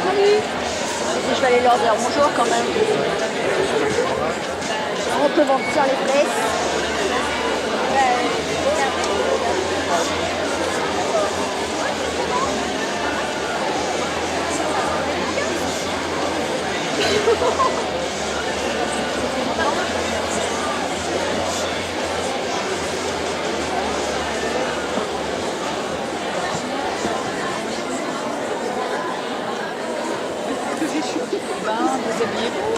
Salut. Je vais aller leur dire bonjour quand même. On peut vendre sur les fesses. Déshabillez-vous.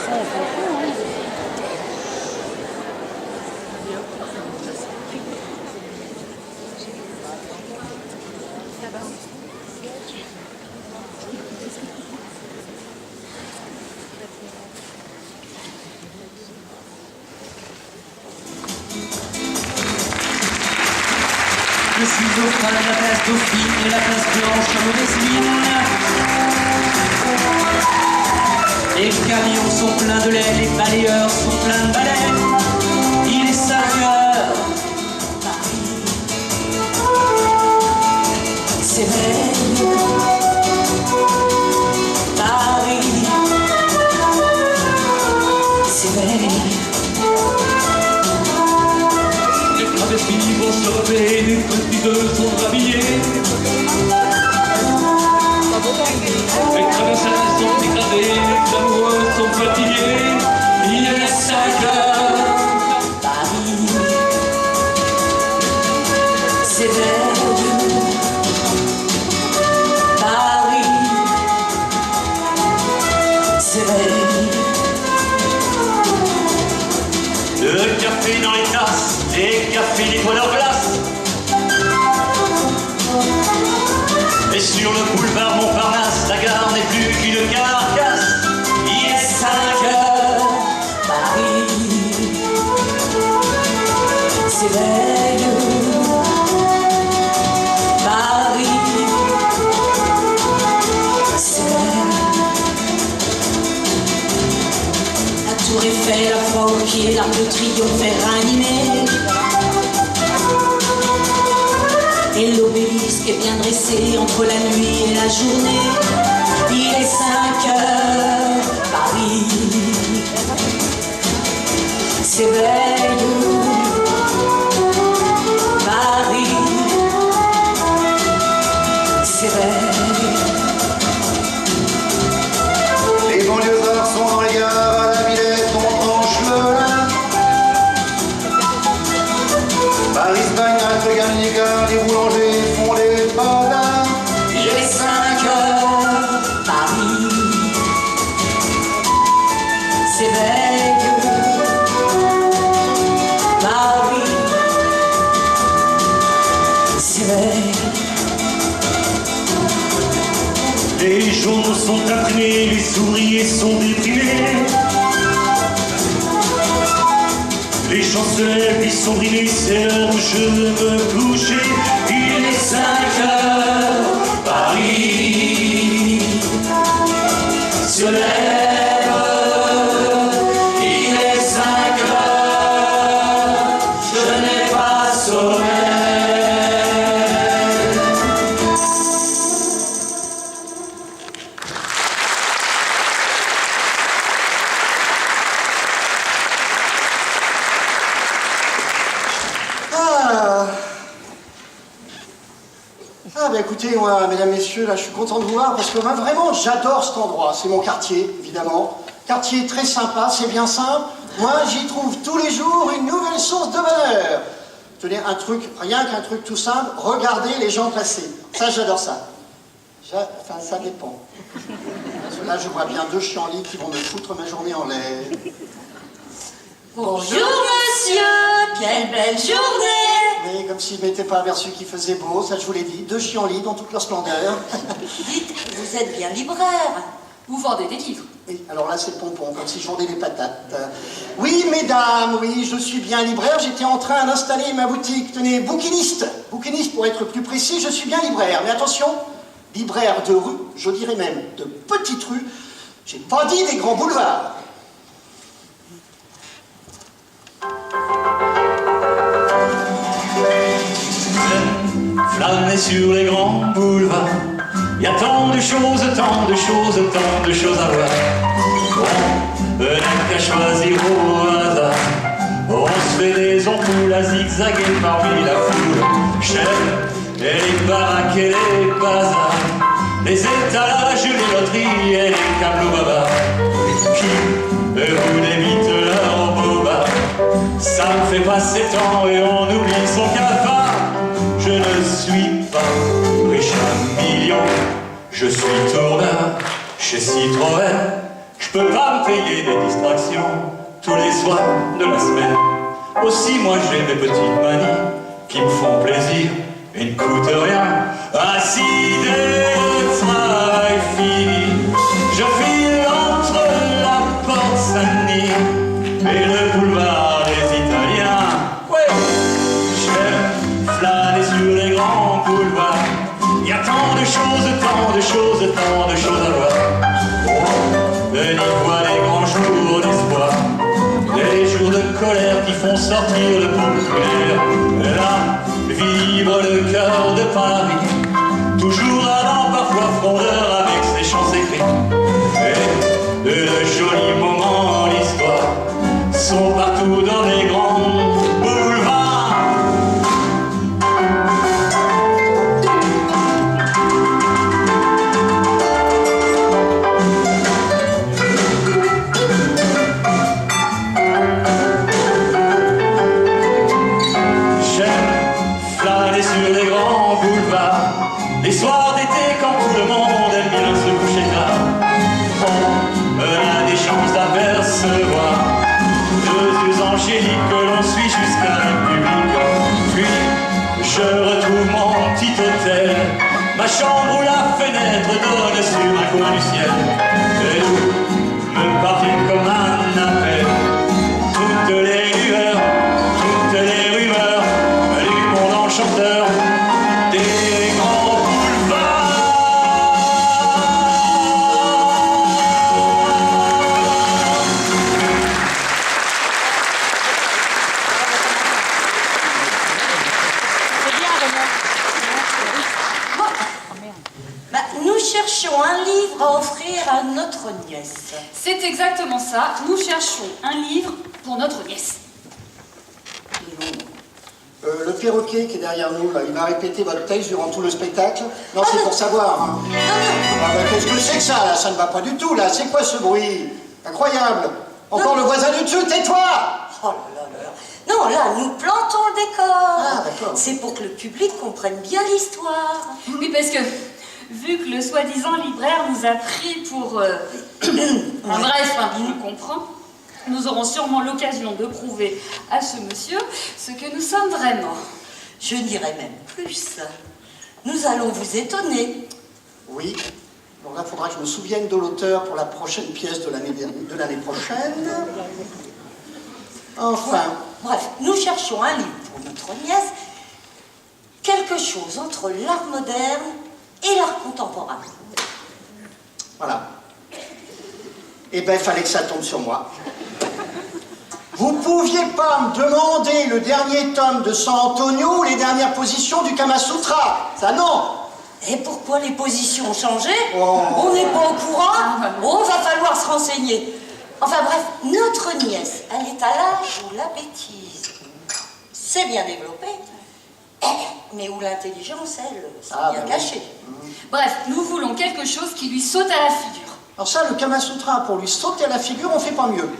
Ça, on s'en fout, hein. Le schizophrène, la place dauphine et la place blanche à mauvaise mine. Les camions sont pleins de lait, les balayeurs sont pleins de balais. Il est 5 heures, Paris s'éveille. Paris s'éveille. Les travestis vont choper, les petits gueux sont rhabillés. Les traversins sont dégradés, les amoureux sont fatigués. Il est 5 heures, Paris s'éveille. Paris s'éveille. le café dans les tasses, les cafés nettoient leur glace. Et sur le boulevard Montparnasse, la gare n'est plus qu'une carcasse. Il est 5 heures, Paris s'éveille. Paris s'éveille. La tour Eiffel, la fois au pied, l'Arc de Triomphe est ranimé. Et l'obélisque est bien dressé entre la nuit et la journée. Il est 5 heures, Paris s'éveille. Paris s'éveille. Les banlieusards sont dans les gares, à la Villette, on tranche le lin. Paris se bagne, Alpes gagne les gares, les boulangers font les badins. Il est 5 heures, Paris s'éveille. Paris s'éveille. Les journaux sont imprimés, les ouvriers sont déprimés. Les gens se lèvent, ils sont brimés, c'est l'heure où je veux me coucher. Il est 5 heures, Paris se lève. Il est 5 heures, je n'ai pas sommeil. Bah écoutez, moi, mesdames, messieurs, là, je suis content de vous voir parce que moi, vraiment, j'adore cet endroit. C'est mon quartier, évidemment. Quartier très sympa, c'est bien simple. Moi, j'y trouve tous les jours une nouvelle source de bonheur. Tenez, un truc, rien qu'un truc tout simple, regardez les gens passés. Ça, j'adore ça. Enfin, ça dépend. Parce que là, je vois bien deux chiens-lits qui vont me foutre ma journée en l'air. Bonjour monsieur, quelle belle journée. Mais comme si je m'étais pas aperçu qu'il faisait beau, ça je vous l'ai dit, deux chiens-lits dans toute leur splendeur. Dites, vous êtes bien libraire. Vous vendez des livres. Oui, alors là c'est le pompon, comme si je vendais des patates. Oui, mesdames, oui, je suis bien libraire, j'étais en train d'installer ma boutique. Tenez, bouquiniste pour être plus précis, je suis bien libraire. Mais attention, libraire de rue, je dirais même de petite rue, j'ai pas dit des grands boulevards. flâner sur les grands boulevards. Il y a tant de choses, tant de choses, tant de choses à voir. On n'a qu'à choisir au hasard. On se fait des ampoules à zigzaguer parmi la foule. J'aime les baraques et les bazars, les étalages, les loteries et les câbles bavards. Qui vous débite leur boba, ça me fait passer temps et on oublie son cafard. Je ne suis pas riche à millions, je suis tourneur chez Citroën. Je peux pas me payer des distractions tous les soirs de la semaine. Aussi moi j'ai mes petites manies qui me font plaisir et ne coûtent rien. Assis dès le travail fini, je file entre la porte Saint-Denis et le boulevard des Italiens. Ouais. J'aime flâner sur les grands boulevards. Il y a tant de choses, tant de choses, tant de choses à voir. On y voit les grands jours d'espoir, les jours de colère qui font sortir le populaire. Là, vivre le cœur de Paris, toujours allant, parfois frondeur avec ses chants écrits. Et de jolis moments en l'histoire sont partout dans les grands boulevards. Les soirs d'été quand tout le monde aime bien se coucher tard, on a des chances d'apercevoir deux yeux angéliques que l'on suit jusqu'à la République. Puis je retrouve mon petit hôtel, ma chambre où la fenêtre donne sur un coin du ciel, et où me parvient comme un appel toutes les lueurs, toutes les rumeurs du monde enchanteur des grands boulevards. C'est bien, Raymond. Bah, nous cherchons un livre à offrir à notre nièce. C'est exactement ça. Nous cherchons un livre pour notre nièce. Le perroquet qui est derrière nous, là, il va répéter votre texte durant tout le spectacle. Non, c'est pour savoir. Hein. Ah, bah, qu'est-ce que c'est que ça, là? Ça ne va pas du tout, là. C'est quoi ce bruit? Incroyable. Encore le voisin du dessus, tais-toi! Oh là là là. Non, là, nous plantons le décor. Ah, d'accord. C'est pour que le public comprenne bien l'histoire. Oui, parce que vu que le soi-disant libraire nous a pris pour... bref, tu comprends, nous aurons sûrement l'occasion de prouver à ce monsieur ce que nous sommes vraiment. Je dirais même plus. Nous allons vous étonner. Oui. Bon, là, il faudra que je me souvienne de l'auteur pour la prochaine pièce de l'année prochaine. Enfin. Bref, nous cherchons un livre pour notre nièce, quelque chose entre l'art moderne et l'art contemporain. Voilà. Eh ben, il fallait que ça tombe sur moi. Vous pouviez pas me demander le dernier tome de San Antonio ou les dernières positions du Kama Sutra? Ça, non. Et pourquoi les positions ont changé? Oh. On n'est pas au courant. Bon, va falloir se renseigner. Enfin bref, notre nièce, elle est à l'âge où la bêtise s'est bien développée, mais où l'intelligence, elle, s'est bien bah cachée. Oui. Bref, nous voulons quelque chose qui lui saute à la figure. Alors ça, le Kama Sutra, pour lui sauter à la figure, on fait pas mieux.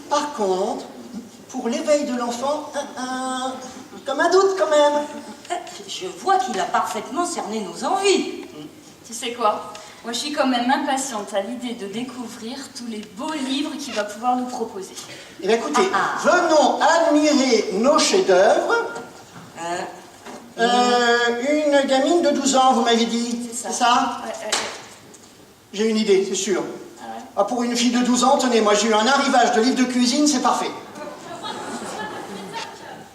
Par contre, pour l'éveil de l'enfant, comme un doute quand même. Je vois qu'il a parfaitement cerné nos envies. Tu sais quoi? Moi, je suis quand même impatiente à l'idée de découvrir tous les beaux livres qu'il va pouvoir nous proposer. Eh bien, écoutez, venons admirer nos chefs-d'œuvre. Une gamine de 12 ans, vous m'avez dit. C'est ça. C'est ça? Ouais. J'ai une idée, c'est sûr. Ah, pour une fille de 12 ans, tenez, moi j'ai eu un arrivage de livres de cuisine, c'est parfait.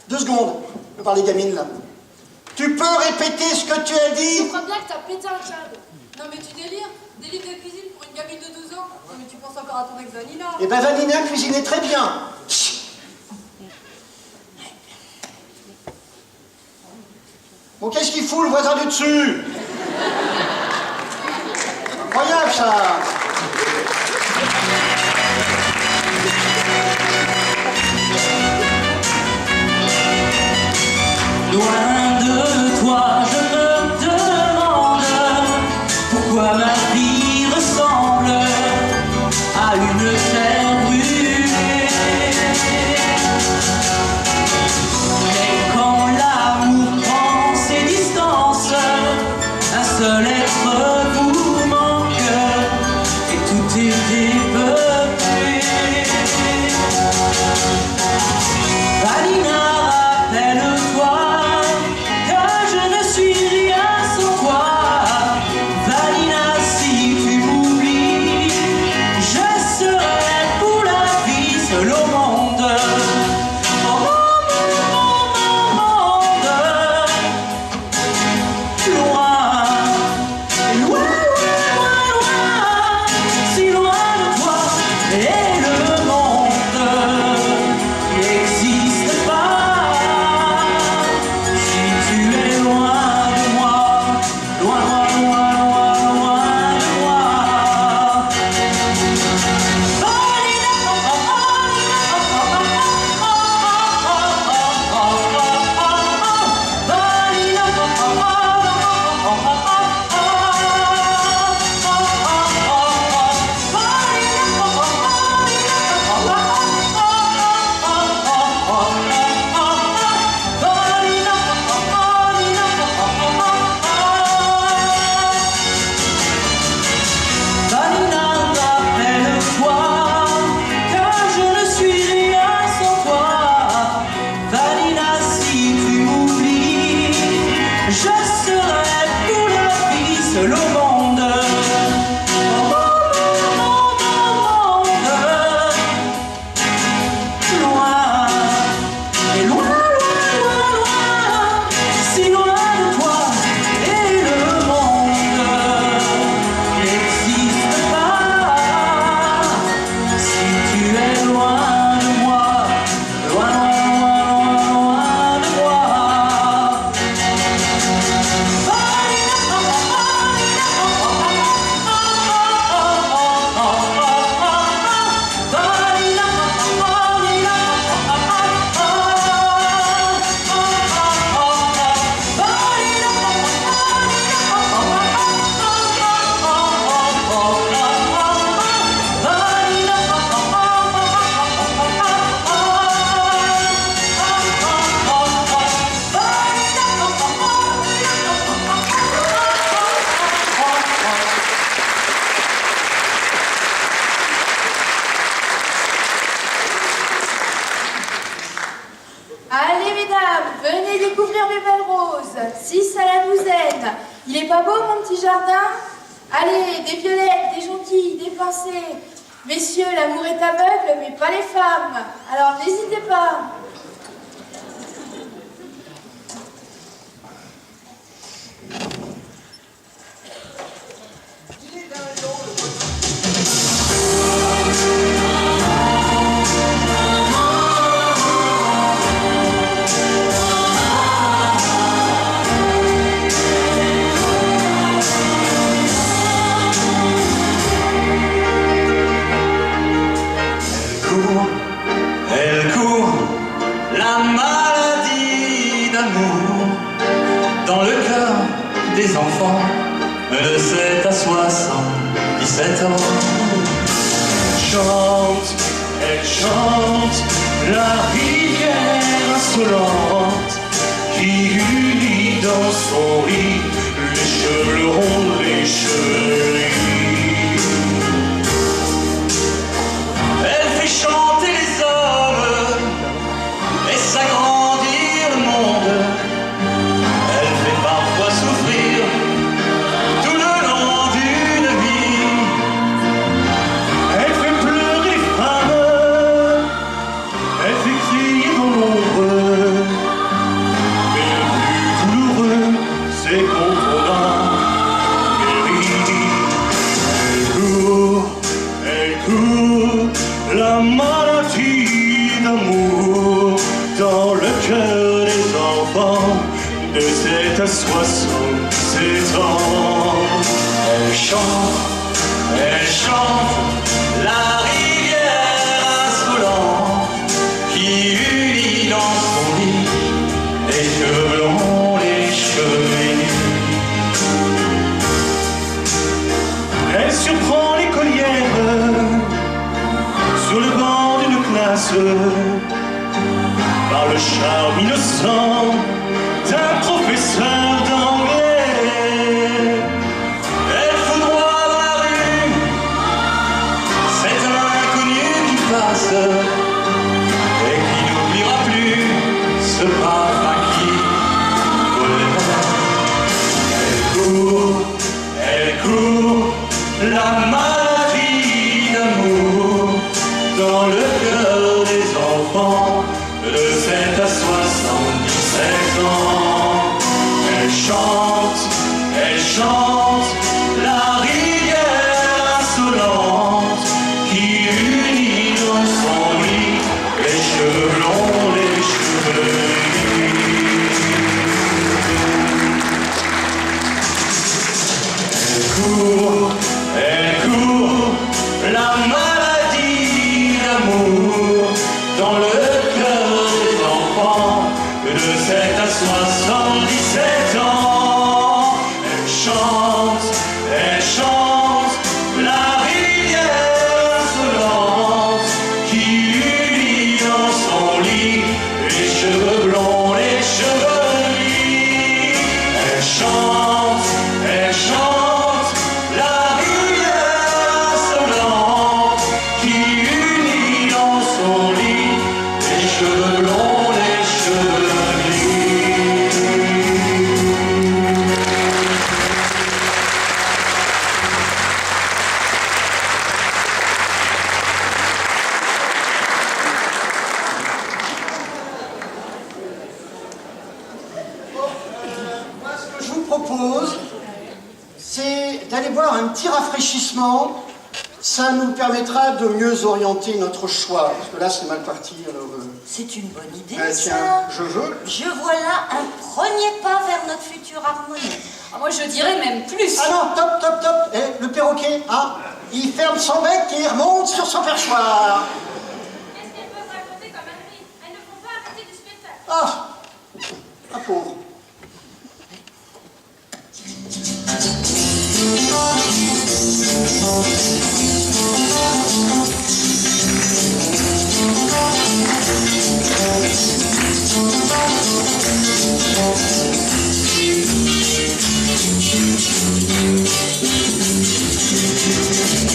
2 secondes, je parle des gamines là. Tu peux répéter ce que tu as dit? Je crois bien que t'as pété un câble. Non mais tu délires? Des livres de cuisine pour une gamine de 12 ans? Non mais tu penses encore à ton ex Vanina? Eh ben Vanina cuisinait très bien. Bon, qu'est-ce qu'il fout, le voisin du dessus? Incroyable, ça. Loin de toi, je me demande pourquoi ma vie ressemble à une terre brûlée. Mais quand l'amour prend ses distances, un seul être vous manque et tout est dépeuplé. Valina, rappelle-toi que je ne suis rien sans toi. Valina, si tu m'oublies, je serai pour la vie seul au monde. Au monde, loin, loin, loin, loin, si loin de toi. Et le monde n'existe pas si tu es loin de moi, loin, loin, loin, loin, loin de moi. Valina, rappelle-toi que je ne suis rien sans toi. Valina, si tu m'oublies, je serai pour la vie seul au monde. Au monde, loin, et loin, loin, loin, loin, si loin de toi. Et le monde n'existe pas si tu es loin de moi, loin, loin, loin, loin de moi. Allez mesdames, venez découvrir mes belles roses. 6 à la douzaine. Il est pas beau mon petit jardin? Allez, des violettes, des jonquilles, des pincées. Messieurs, l'amour est aveugle, mais pas les femmes. Alors n'hésitez pas. Elle court, la maladie d'amour dans le cœur des enfants de 7 à 77 ans. Elle chante la rivière insolente qui unit dans son lit les cheveux ronds, les cheveux gris. Elle fait chanter les hommes et s'agrandir le monde. Elle fait parfois souffrir tout le long d'une vie. Elle fait pleurer les femmes, elle fait crier dans l'ombre. Mais le plus douloureux, c'est quand on a guéri. Elle court, la maladie d'amour dans le cœur des enfants de 7 à 67 ans. Elle chante la rivière insolente qui unit dans son lit les cheveux blonds, les cheveux gris. Elle surprend l'écolière sur le banc d'une classe par le charme innocent d'un professeur d'anglais. Elle foudroie dans la rue cet inconnu qui passe et qui n'oubliera plus ce parfum qui volait. Elle court, la maladie d'amour dans le cœur des enfants de 7 à 77 ans. Elle chante la rivière insolente qui unit dans son lit les cheveux blonds, les cheveux gris. Elle court, la maladie d'amour dans le cœur des enfants de 7 à 77 ans. Elle chante la rivière insolente qui unit dans son lit les cheveux blonds, les cheveux gris. Elle chante la rivière insolente qui unit dans son lit les cheveux blonds, les cheveux gris. Moi, ce que je vous propose, c'est d'aller boire un petit rafraîchissement. Ça nous permettra de mieux orienter notre choix. Parce que là, c'est mal parti. Alors, C'est une bonne idée, tiens, ça. je veux. Je vois là un premier pas vers notre future harmonie. Ah, moi, je dirais même plus. Ah non, top. Eh, le perroquet, hein, il ferme son bec et il remonte sur son perchoir. Est-ce qu'elles peuvent raconter comme elles vivent? Elles ne font pas arrêter du spectacle. Ah, pauvre.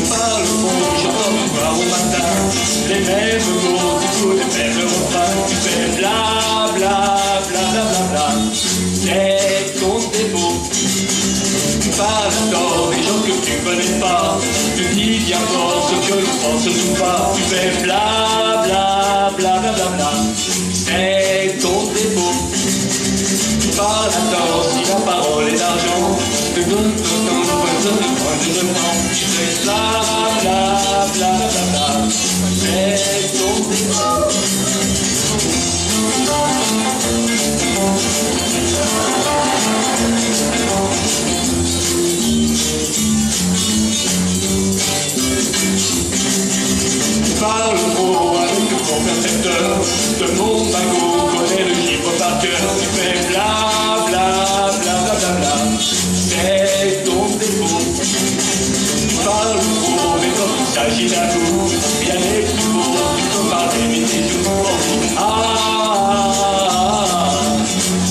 Par le fond, j'entends du soir au matin les mêmes mots, toujours les mêmes refrains. Tu fais bla bla bla bla bla bla. C'est ton défaut. Tu parles tort des gens que tu connais pas. Tu dis bien fort ce que l'on pense surtout pas. Tu fais bla bla bla bla bla bla. C'est ton défaut. Tu parles à tort si la parole est d'argent. Tu donnes ton temps, tu fais bla bla bla bla bla. C'est ton défaut. Tu parles trop avec le bon percepteur de mon magot, connais le chiffre par cœur. Tu fais bla bla bla bla bla bla. C'est ton défaut. Tu parles trop, mais quand il s'agit d'amour, rien n'est plus beau. Tu peux parler, mais tes jours.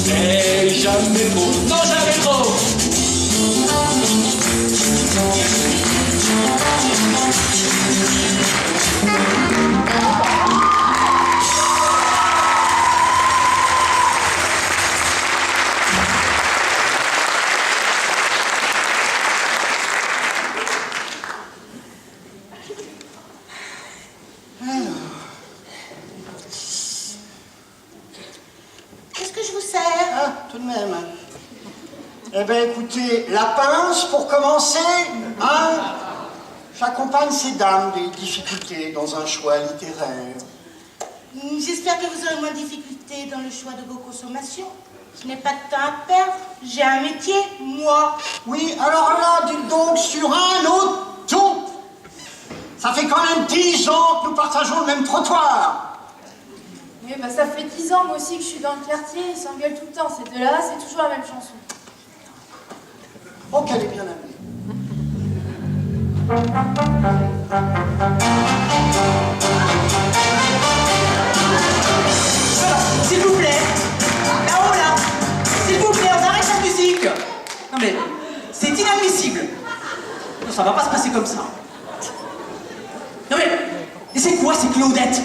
C'est jamais trop. Non, jamais trop. Qu'est-ce que je vous sers? Ah, tout de même. Eh bien, écoutez, la pince, pour commencer, hein, j'accompagne ces dames des difficultés dans un choix littéraire. J'espère que vous aurez moins de difficultés dans le choix de vos consommations. Je n'ai pas de temps à perdre. J'ai un métier, moi. Oui, alors là, dites donc sur un autre ton. Ça fait quand même 10 ans que nous partageons le même trottoir. Oui, bah ça fait 10 ans, moi aussi, que je suis dans le quartier. Ils s'engueulent tout le temps. Ces deux-là, c'est toujours la même chanson. Oh, qu'elle est bien amenée. S'il vous plaît, là-haut là, s'il vous plaît, on arrête la musique. Non mais, c'est inadmissible. Non, ça va pas se passer comme ça. Non mais c'est quoi ces Claudettes?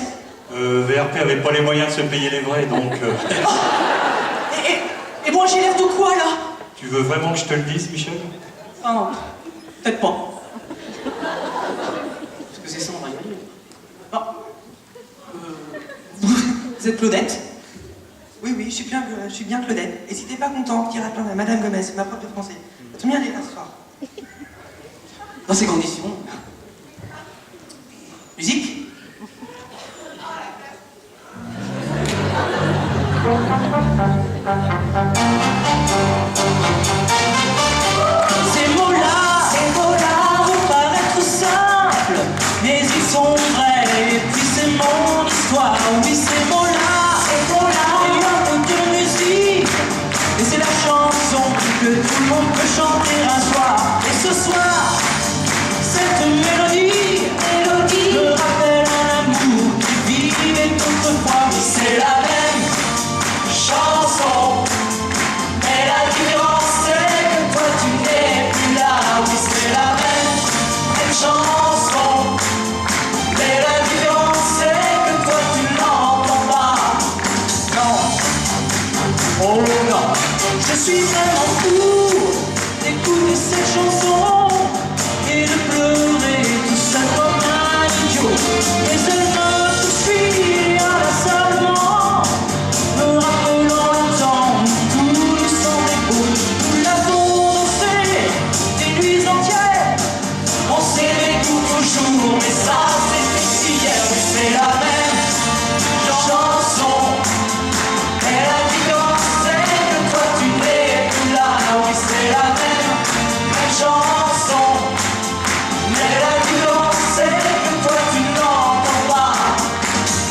VRP avait pas les moyens de se payer les vrais, donc... Et moi j'ai l'air de quoi là? Tu veux vraiment que je te le dise, Michel? Ah non, peut-être pas. Parce que c'est ça, on va y aller. Ah. Vous êtes Claudette? Oui, oui, je suis bien Claudette. Et si t'es pas content, tire à plaindre à Madame Gomez, ma prof de français. Tu bien aller là ce soir. Dans ces conditions. Musique? Ces mots-là vont paraître simples, mais ils sont vrais, et puis c'est mon histoire. Oui, ces mots-là, il y a un peu de musique, et c'est la chanson que tout le monde peut chanter un soir. Et ce soir, cette mélodie me rappelle un amour qui vivait autrefois. Oui, c'est la même chanson, mais la différence c'est que toi tu n'es plus là. Oui, c'est la même chanson, mais la différence c'est que toi tu n'entends pas. Non, oh non, je suis vraiment fou d'écouter cette chanson et de pleurer tout seul comme un idiot. Mais elle me poursuit inlassablement, me rappelant le temps où tout nous semblait beau. Nous l'avons dansé des nuits entières, on s'aimait tout au jour, mais ça c'était hier. Mais c'est la même chanson, et la différence c'est que toi tu n'es plus là. Oui, c'est la même chanson, mais la différence c'est que toi tu n'entends pas.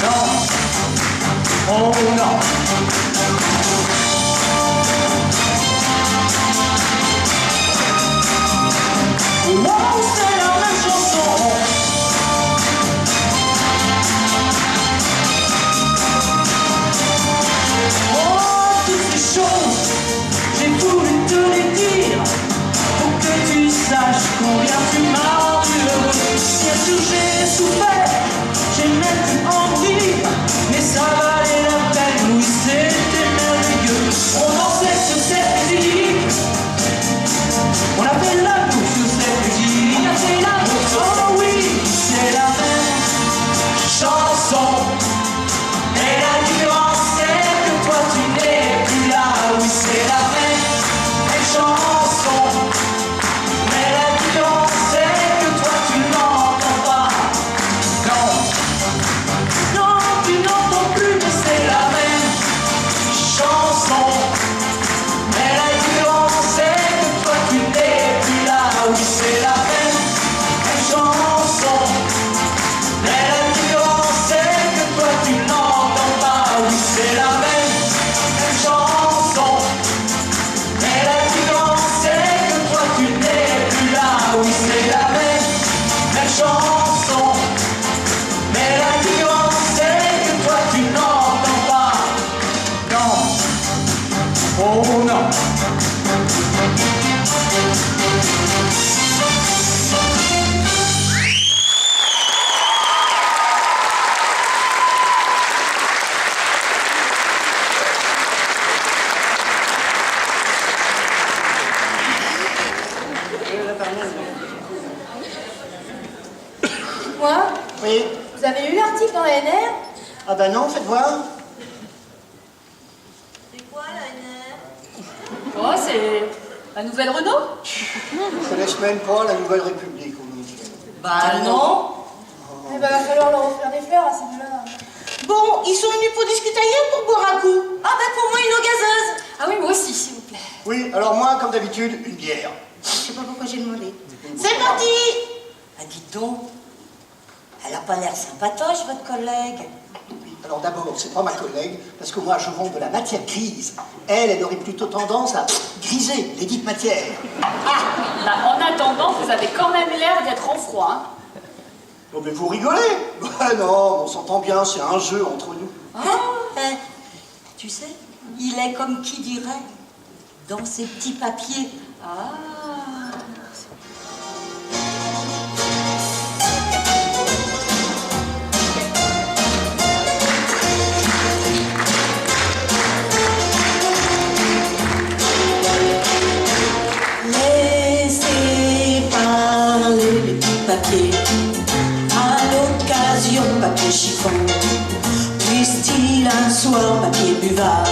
Non, oh non. Wow, c'est la même chanson. Oh, toutes ces choses, j'ai voulu te les dire pour que tu saches combien tu m'as rendu heureux. Bien sûr j'ai souffert, j'ai même pu en mourir, mais ça valait la peine, oui c'était merveilleux. On dansait sur cette musique, on a fait l'amour sur cette musique, on a fait l'amour, oh oui, c'est la même chanson, et la différence c'est que toi tu n'es plus là. Oui, c'est la même chanson, mais la différence c'est que toi tu n'entends pas. Non, non, tu n'entends plus, mais c'est la même chanson, mais la différence c'est que toi tu n'es plus là. Oui, c'est la même chanson, mais la différence c'est que toi tu n'entends pas. Oui, c'est la même chanson, mais la différence c'est que toi tu n'es plus là. Oui, c'est la même chanson, mais la différence c'est que toi tu n'entends pas. Non, oh non. Moi, Oui. vous avez eu l'article dans la NR? Ah bah non, faites voir. C'est quoi la NR? Oh, c'est la nouvelle Renault? Je connais même pas la Nouvelle République au ministère. Bah non. Eh ben, va falloir leur offrir des fleurs à ces deux-là. Bon, ils sont venus pour discuter ailleurs pour boire un coup. Ah bah pour moi une eau gazeuse. Ah oui, Oui, alors moi, comme d'habitude, une bière. Je sais pas pourquoi j'ai demandé. C'est parti! Ah, dites donc, elle a pas l'air sympatoche, votre collègue. Oui, alors d'abord, c'est pas ma collègue, parce que moi, je vends de la matière grise. Elle aurait plutôt tendance à griser les dites matières. Bah, en attendant, vous avez quand même l'air d'être en froid. Hein. Oh, mais vous rigolez? Ben non, on s'entend bien, c'est un jeu entre nous. Tu sais, il est comme qui dirait, dans ses petits papiers. Ah. Laissez parler les petits papiers, à l'occasion papier chiffon, puisse-t-il un soir papier buvard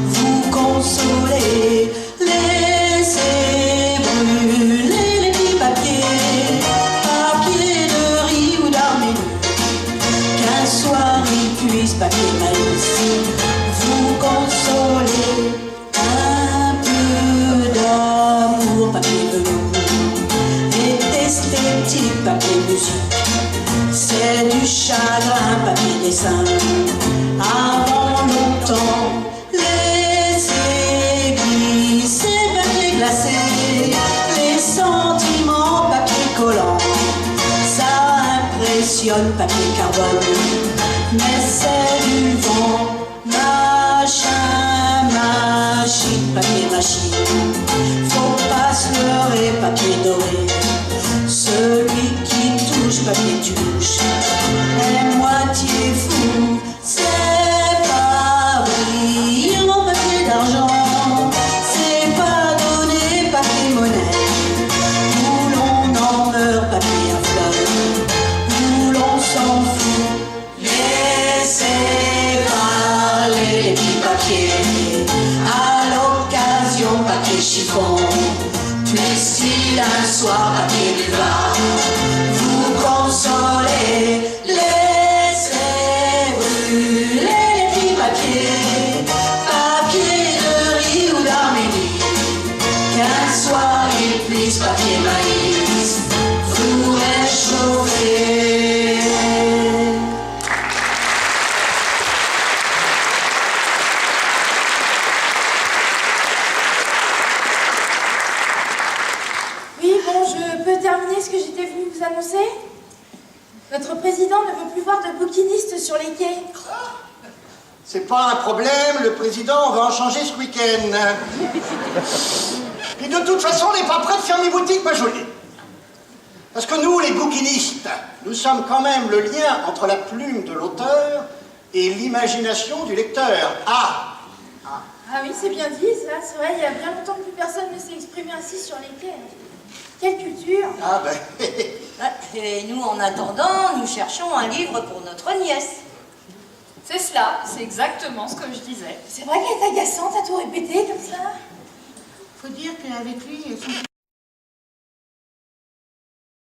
vous consoler. Laissez brûler les petits papiers, papier de riz ou d'arménie, qu'un soir il puisse papier maïs vous consoler. Un peu d'amour, papier velours, et esthétique, papier musique, c'est du chagrin, papier dessin. Avant longtemps, laissez glisser, papier glacé, les sentiments, papier collant, ça impressionne, papier carbone, mais c'est du vent. Machine, papier machine, faut pas se leurrer, papier doré, celui qui touche, papier touche, est moitié fou, c'est pas brillant, papier d'argent, c'est pas donné, papier monnaie, où l'on en meurt, papier à fleurs, où l'on s'en fout. Laissez parler les petits papiers, à l'occasion papier chiffon, puisse-t-il un soir papier buvard vous consoler. Laissez brûler les petits papiers, papier de riz ou d'Arménie, qu'un soir il puisse papier maïs vous réchauffer. Oui, bon, je peux terminer ce que j'étais venue vous annoncer? Notre président ne veut plus voir de bouquinistes sur les quais. C'est pas un problème, le président va en changer ce week-end. Et de toute façon, on n'est pas prêt de fermer boutique, ma jolie. Parce que nous, les bouquinistes, nous sommes quand même le lien entre la plume de l'auteur et l'imagination du lecteur. Ah oui, c'est bien dit, ça. C'est vrai, il y a bien longtemps que plus personne ne s'est exprimé ainsi sur les quais. Quelle culture! Ah ben... Et nous, en attendant, nous cherchons un livre pour notre nièce. C'est cela, c'est exactement ce que je disais. C'est vrai qu'elle est agaçante à tout répéter comme ça. Faut dire qu'avec lui,